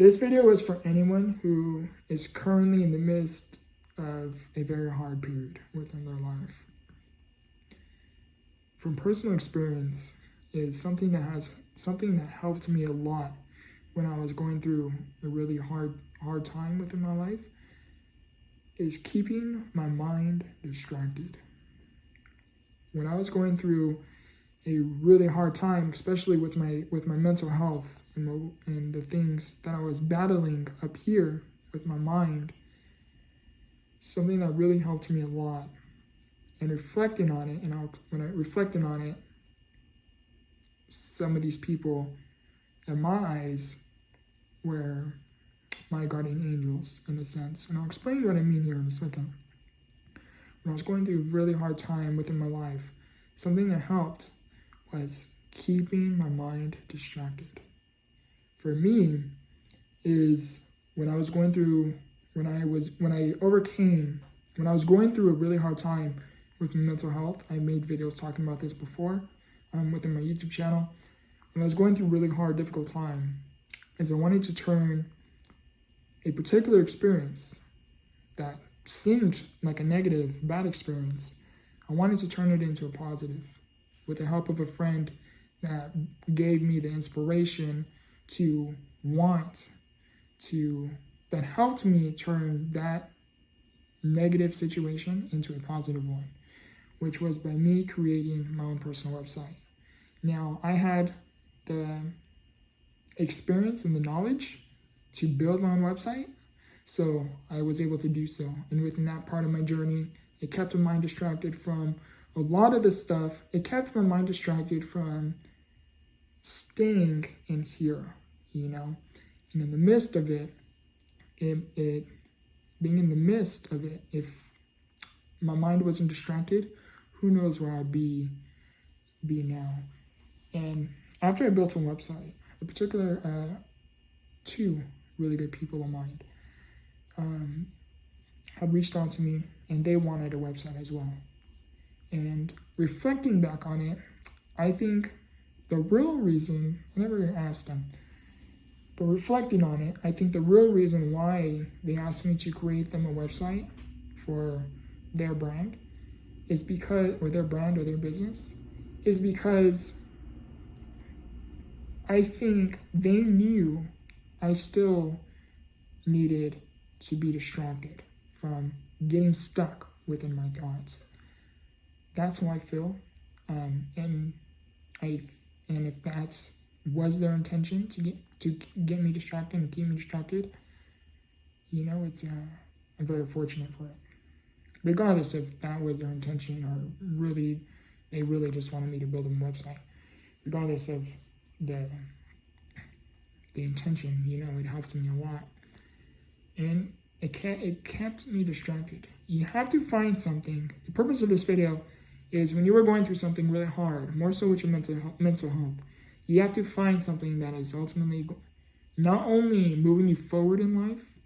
This video is for anyone who is currently in the midst of a very hard period within their life. From personal experience is something that helped me a lot when I was going through a really hard time within my life, is keeping my mind distracted. When I was going through a really hard time, especially with my mental health and the things that I was battling up here with my mind, something that really helped me a lot. And reflecting on it, when I reflected on it, some of these people, in my eyes, were my guardian angels in a sense. And I'll explain what I mean here in a second. When I was going through a really hard time within my life, something that helped was keeping my mind distracted. For me, is when I was going through a really hard time with mental health. I made videos talking about this before within my YouTube channel. When I was going through a really hard, difficult time, is I wanted to turn a particular experience that seemed like a negative, bad experience, I wanted to turn it into a positive with the help of a friend that gave me the inspiration that helped me turn that negative situation into a positive one, which was by me creating my own personal website. Now, I had the experience and the knowledge to build my own website, so I was able to do so. And within that part of my journey, it kept my mind distracted from a lot of the stuff. It kept my mind distracted from staying in here, And in the midst of it, being in the midst of it, if my mind wasn't distracted, who knows where I'd be now. And after I built a website, in particular, two really good people of mine had reached out to me, and they wanted a website as well. And reflecting back on it, I think the real reason, I never asked them, but reflecting on it, I think the real reason why they asked me to create them a website for their brand is because, or their brand or their business, is because I think they knew I still needed to be distracted from getting stuck within my thoughts. That's how I feel. And if that was their intention to get me distracted and keep me distracted, it's I'm very fortunate for it. Regardless if that was their intention or they really just wanted me to build a website. Regardless of the intention, it helped me a lot. And it kept me distracted. You have to find something. The purpose of this video is when you are going through something really hard, more so with your mental health, you have to find something that is ultimately not only moving you forward in life,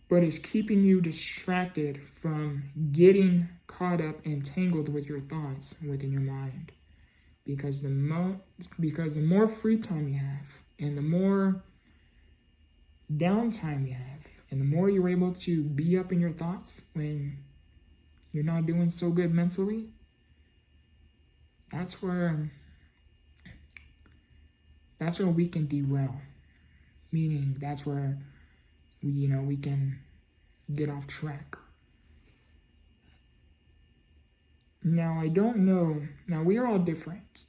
but is keeping you distracted from getting caught up and tangled with your thoughts within your mind. Because the more free time you have, and the more downtime you have, and the more you're able to be up in your thoughts when you're not doing so good mentally, that's where we can derail. Meaning that's where we can get off track. Now, I don't know. Now, we are all different.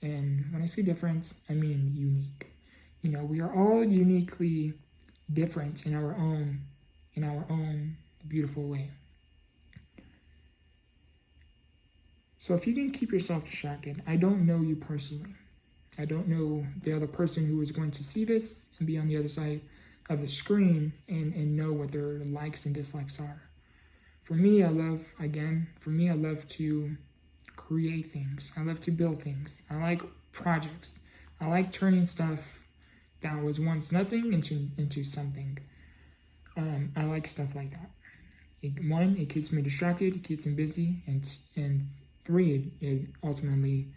And when I say different, I mean unique. We are all uniquely different in our own beautiful way. So if you can keep yourself distracted, I don't know you personally. I don't know the other person who is going to see this and be on the other side of the screen and know what their likes and dislikes are. For me, I love to create things. I love to build things. I like projects. I like turning stuff that was once nothing into something. I like stuff like that. It keeps me distracted, it keeps me busy, and three, it ultimately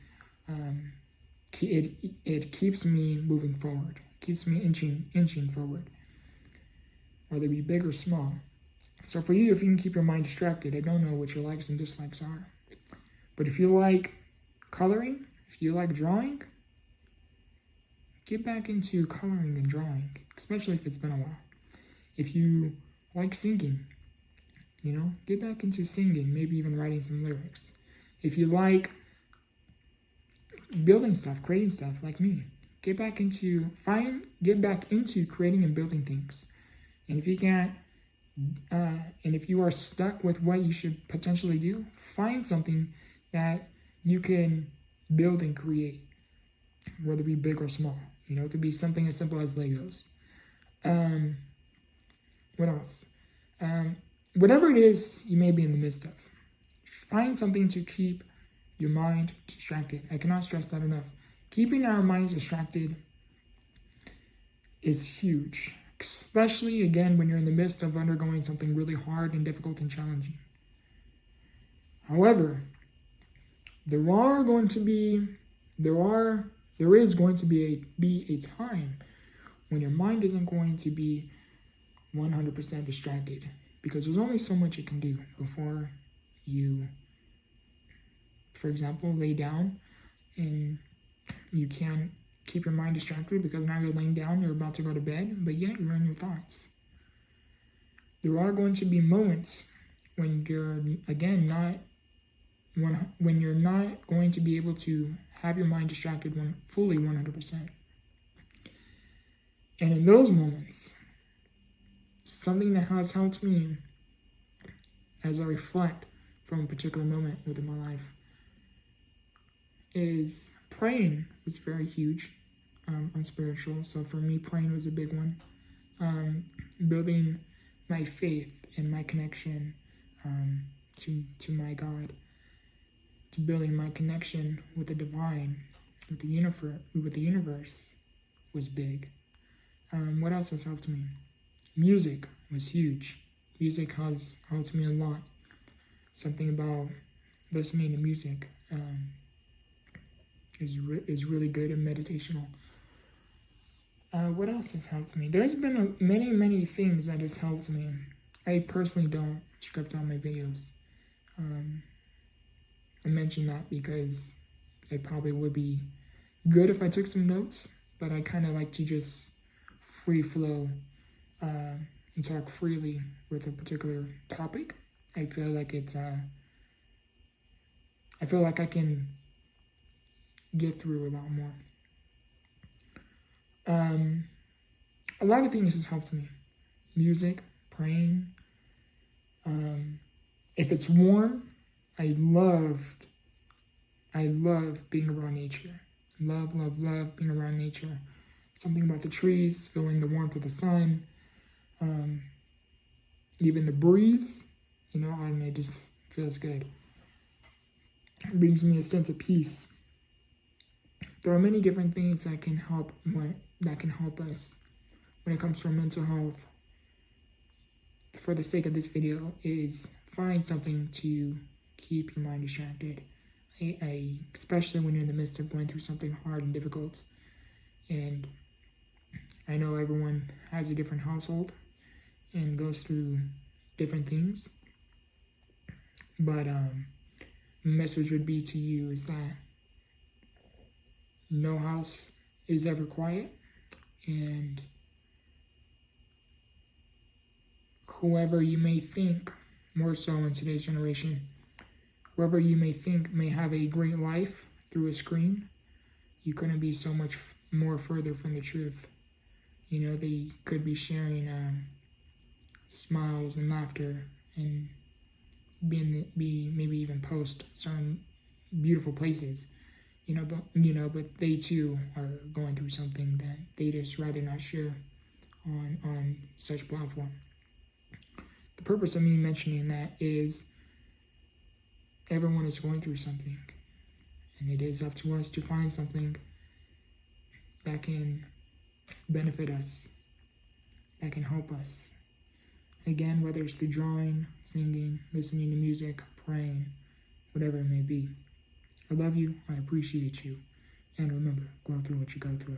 it keeps me moving forward. keeps me inching forward, whether it be big or small. So for you, if you can keep your mind distracted, I don't know what your likes and dislikes are. But if you like coloring, if you like drawing, get back into coloring and drawing, especially if it's been a while. If you like singing, get back into singing, maybe even writing some lyrics. If you like building stuff, creating stuff like me, get back into creating and building things. And if you can't, and if you are stuck with what you should potentially do, find something that you can build and create, whether it be big or small. It could be something as simple as Legos. What else? Whatever it is you may be in the midst of, find something to keep your mind distracted. I cannot stress that enough. Keeping our minds distracted is huge, especially, again, when you're in the midst of undergoing something really hard and difficult and challenging. However, there is going to be a time when your mind isn't going to be 100% distracted, because there's only so much it can do before you, for example, lay down and you can't keep your mind distracted because now you're laying down, you're about to go to bed, but yet you're in your thoughts. There are going to be moments when you're, again, when you're not going to be able to have your mind distracted fully 100%. And in those moments, something that has helped me as I reflect from a particular moment within my life is praying was very huge. I'm spiritual, so for me, praying was a big one. Building my faith and my connection to my God, to building my connection with the divine, with the universe was big. What else has helped me? Music was huge. Music has helped me a lot. Something about listening to music is really good and meditational. What else has helped me? There's been many things that has helped me. I personally don't script all my videos. I mention that because it probably would be good if I took some notes, but I kind of like to just free flow and talk freely with a particular topic. I feel like I can get through a lot more. A lot of things has helped me. Music, praying. If it's warm, I love being around nature. Love being around nature. Something about the trees, feeling the warmth of the sun. Even the breeze, I don't know, it just feels good. It brings me a sense of peace. There are many different things that can help us when it comes to our mental health. For the sake of this video, is find something to keep your mind distracted. Especially when you're in the midst of going through something hard and difficult. And I know everyone has a different household and goes through different things. But the message would be to you is that no house is ever quiet, and whoever you may think, more so in today's generation, whoever you may think may have a great life through a screen, you couldn't be so much more further from the truth. They could be sharing smiles and laughter and be maybe even post certain beautiful places, but they too are going through something that they just rather not share on such platform. The purpose of me mentioning that is everyone is going through something, and it is up to us to find something that can benefit us, that can help us. Again, whether it's through drawing, singing, listening to music, praying, whatever it may be. I love you, I appreciate you, and remember, go through what you go through.